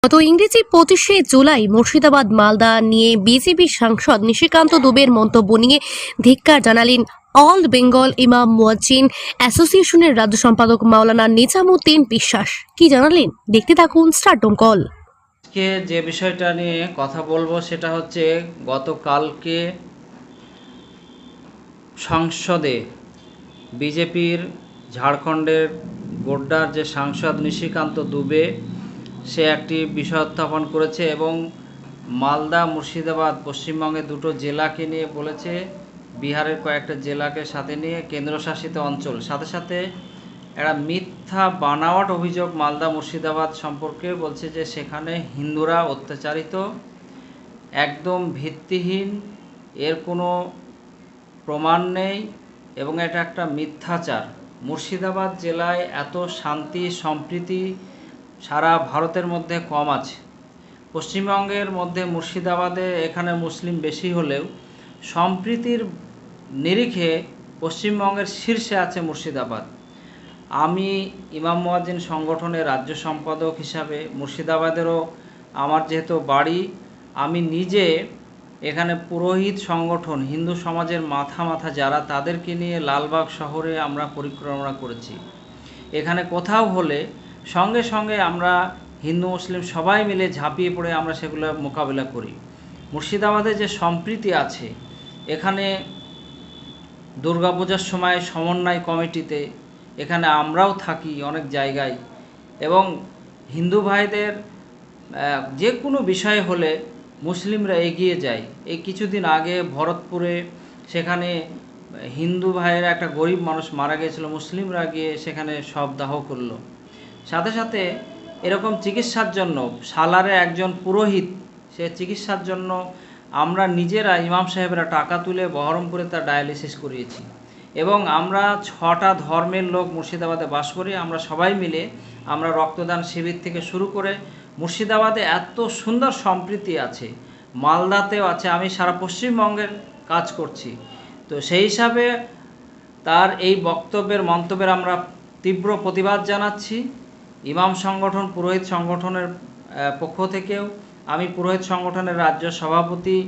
গত ইংরেজি 25শে জুলাই মুর্শিদাবাদ মালদা নিয়ে বিজেপি সাংসদ নিশিকান্ত দুবের মন্তব্য নিয়ে ধিক্কার জানালেন অল বেঙ্গল ইমাম মুয়াজ্জিন অ্যাসোসিয়েশনের রাজ্য সম্পাদক মাওলানা নিজামুদ্দিন বিশ্বাস। কি জানালেন দেখতে থাকুন স্টারডম কল। আজকে যে বিষয়টা নিয়ে কথা বলবো সেটা হচ্ছে গতকালকে সংসদে বিজেপির ঝাড়খণ্ডের গোড্ডার যে সাংসদ নিশিকান্ত দুবে সে একটি বিষয় উত্থাপন করেছে এবং মালদা মুর্শিদাবাদ পশ্চিমবঙ্গের দুটো জেলাকে নিয়ে বলেছে, বিহারের কয়েকটা জেলাকে সাথে নিয়ে কেন্দ্রশাসিত অঞ্চল, সাথে সাথে একটা মিথ্যা বানাওয়াট অভিযোগ মালদা মুর্শিদাবাদ সম্পর্কে বলছে যে সেখানে হিন্দুরা অত্যাচারিত, একদম ভিত্তিহীন, এর কোনো প্রমাণ নেই এবং এটা একটা মিথ্যাচার। মুর্শিদাবাদ জেলায় এত শান্তি সম্প্রীতি সারা ভারতের মধ্যে কম আছে। পশ্চিমবঙ্গের মধ্যে মুর্শিদাবাদে এখানে মুসলিম বেশি হলেও সম্প্রীতির নিরিখে পশ্চিমবঙ্গের শীর্ষে আছে মুর্শিদাবাদ। আমি ইমাম মুয়াজ্জিন সংগঠনের রাজ্য সম্পাদক হিসাবে মুর্শিদাবাদেরও আমার যেহেতু বাড়ি, আমি নিজে এখানে পুরোহিত সংগঠন হিন্দু সমাজের মাথা যারা, তাদেরকে নিয়ে লালবাগ শহরে আমরা পরিক্রমা করেছি। এখানে কোথাও হলে সঙ্গে সঙ্গে আমরা হিন্দু মুসলিম সবাই মিলে ঝাঁপিয়ে পড়ে আমরা সেগুলো মোকাবিলা করি। মুর্শিদাবাদে যে সম্প্রীতি আছে, এখানে দুর্গাপূজার সময় সমন্বয় কমিটিতে এখানে আমরাও থাকি অনেক জায়গায়, এবং হিন্দু ভাইদের যে কোনো বিষয় হলে মুসলিমরা এগিয়ে যায়। এই কিছুদিন আগে ভরতপুরে সেখানে হিন্দু ভাইয়েরা একটা গরিব মানুষ মারা গিয়েছিল, মুসলিমরা গিয়ে সেখানে শব দাহ করলো। সাথে সাথে এরকম চিকিৎসার জন্য সালারে একজন পুরোহিত, সে চিকিৎসার জন্য আমরা নিজেরা ইমাম সাহেবরা টাকা তুলে বহরমপুরে তার ডায়ালিসিস করিয়েছি। এবং আমরা 6টা ধর্মের লোক মুর্শিদাবাদে বাস করি, আমরা সবাই মিলে আমরা রক্তদান শিবির থেকে শুরু করে মুর্শিদাবাদে এত সুন্দর সম্প্রীতি আছে, মালদাতেও আছে। আমি সারা পশ্চিমবঙ্গের কাজ করছি, তো সেই হিসাবে তার এই মন্তব্যের আমরা তীব্র প্রতিবাদ জানাচ্ছি। ইমাম সংগঠন পুরোহিত সংগঠনের পক্ষ থেকেও আমি পুরোহিত সংগঠনের রাজ্য সভাপতি,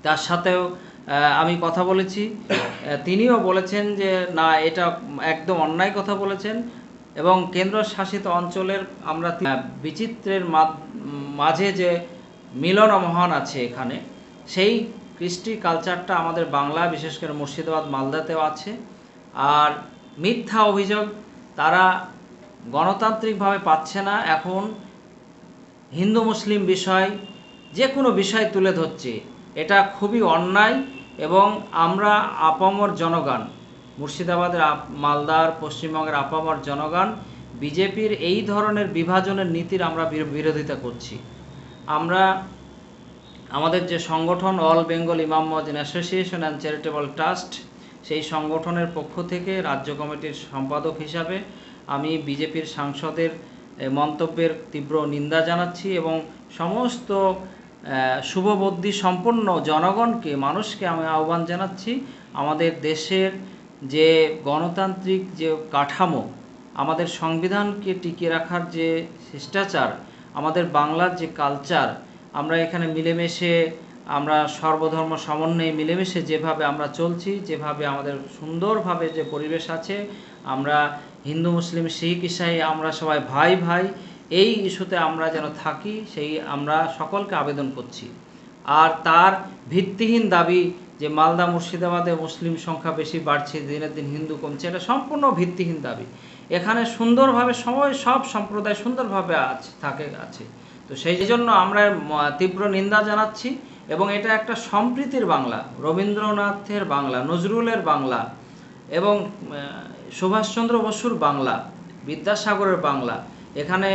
তার সাথেও আমি কথা বলেছি। তিনিও বলেছেন যে না, এটা একদম অন্যায় কথা বলেছেন। এবং কেন্দ্রশাসিত অঞ্চলের আমরা বিচিত্রের মাঝে যে মিলন মহান আছে এখানে, সেই কৃষ্টি কালচারটা আমাদের বাংলা, বিশেষ করে মুর্শিদাবাদ মালদাতেও আছে। আর মিথ্যা অভিযোগ তারা গণতান্ত্রিকভাবে পাচ্ছে না, এখন হিন্দু মুসলিম বিষয় যে কোনো বিষয় তুলে ধরছে, এটা খুবই অন্যায়। এবং আমরা আপামর জনগণ, মুর্শিদাবাদের মালদার পশ্চিমবঙ্গের আপামর জনগণ বিজেপির এই ধরনের বিভাজনের নীতির আমরা বিরোধিতা করছি। আমরা আমাদের যে সংগঠন অল বেঙ্গল ইমাম মুয়াজ্জিন অ্যাসোসিয়েশন অ্যান্ড চ্যারিটেবল ট্রাস্ট, সেই সংগঠনের পক্ষ থেকে রাজ্য কমিটির সম্পাদক হিসাবে আমি বিজেপির সাংসদের মন্তব্যের তীব্র নিন্দা জানাচ্ছি এবং সমস্ত শুভবুদ্ধি সম্পন্ন জনগণকে, মানুষকে আমি আহ্বান জানাচ্ছি, আমাদের দেশের যে গণতান্ত্রিক যে কাঠামো, আমাদের সংবিধানকে টিকিয়ে রাখার যে শিষ্টাচার, আমাদের বাংলার যে কালচার, আমরা এখানে মিলেমিশে, আমরা সর্বধর্ম সমন্বয়ে মিলেমিশে যেভাবে আমরা চলছি, যেভাবে আমাদের সুন্দরভাবে যে পরিবেশ আছে, আমরা হিন্দু মুসলিম শিখ ইসাই আমরা সবাই ভাই ভাই, এই ইস্যুতে আমরা যেন থাকি, সেই আমরা সকলকে আবেদন করছি। আর তার ভিত্তিহীন দাবি যে মালদা মুর্শিদাবাদে মুসলিম সংখ্যা বেশি বাড়ছে, দিনের দিন হিন্দু কমছে, এটা সম্পূর্ণ ভিত্তিহীন দাবি। এখানে সুন্দরভাবে সব সম্প্রদায় সুন্দরভাবে আছে। তো সেই জন্য আমরা তীব্র নিন্দা জানাচ্ছি। এবং এটা একটা সম্প্রীতির বাংলা, রবীন্দ্রনাথের বাংলা, নজরুলের বাংলা, এবং সুভাষচন্দ্র বসুর বাংলা, বিদ্যাসাগরের বাংলা। এখানে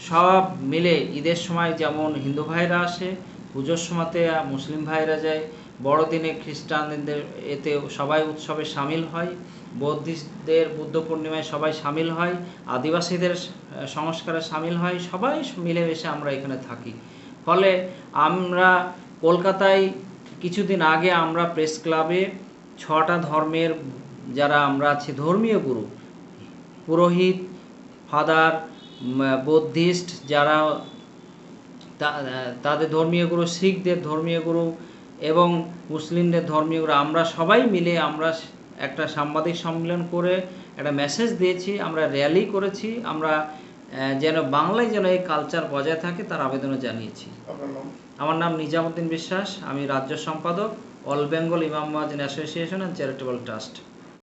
সব মিলে ঈদের সময় যেমন হিন্দু ভাইরা আসে, পুজোর সময়তে মুসলিম ভাইরা যায়, বড়দিনে খ্রিস্টানদের এতে সবাই উৎসবে সামিল হয়, বৌদ্ধিস্টদের বুদ্ধ পূর্ণিমায় সবাই সামিল হয়, আদিবাসীদের সংস্কারে সামিল হয়, সবাই মিলেমিশে আমরা এখানে থাকি। ফলে আমরা কলকাতায় কিছুদিন আগে আমরা প্রেস ক্লাবে 6টা ধর্মের যারা আমরা আছি, ধর্মীয় গুরু, পুরোহিত, ফাদার, বুদ্ধিস্ট যারা তাদের ধর্মীয় গুরু, শিখদের ধর্মীয় গুরু এবং মুসলিমদের ধর্মীয় গুরু, আমরা সবাই মিলে আমরা একটা সাংবাদিক সম্মেলন করে একটা মেসেজ দিয়েছি, আমরা র্যালি করেছি, আমরা যেন বাংলায় যেন এই কালচার বজায় থাকে তার আবেদনও জানিয়েছি। আমার নাম নিজামুদ্দিন বিশ্বাস, আমি রাজ্য সম্পাদক অল বেঙ্গল ইমাম মুয়াজ্জিন অ্যাসোসিয়েশন অ্যান্ড চ্যারিটেবল ট্রাস্ট।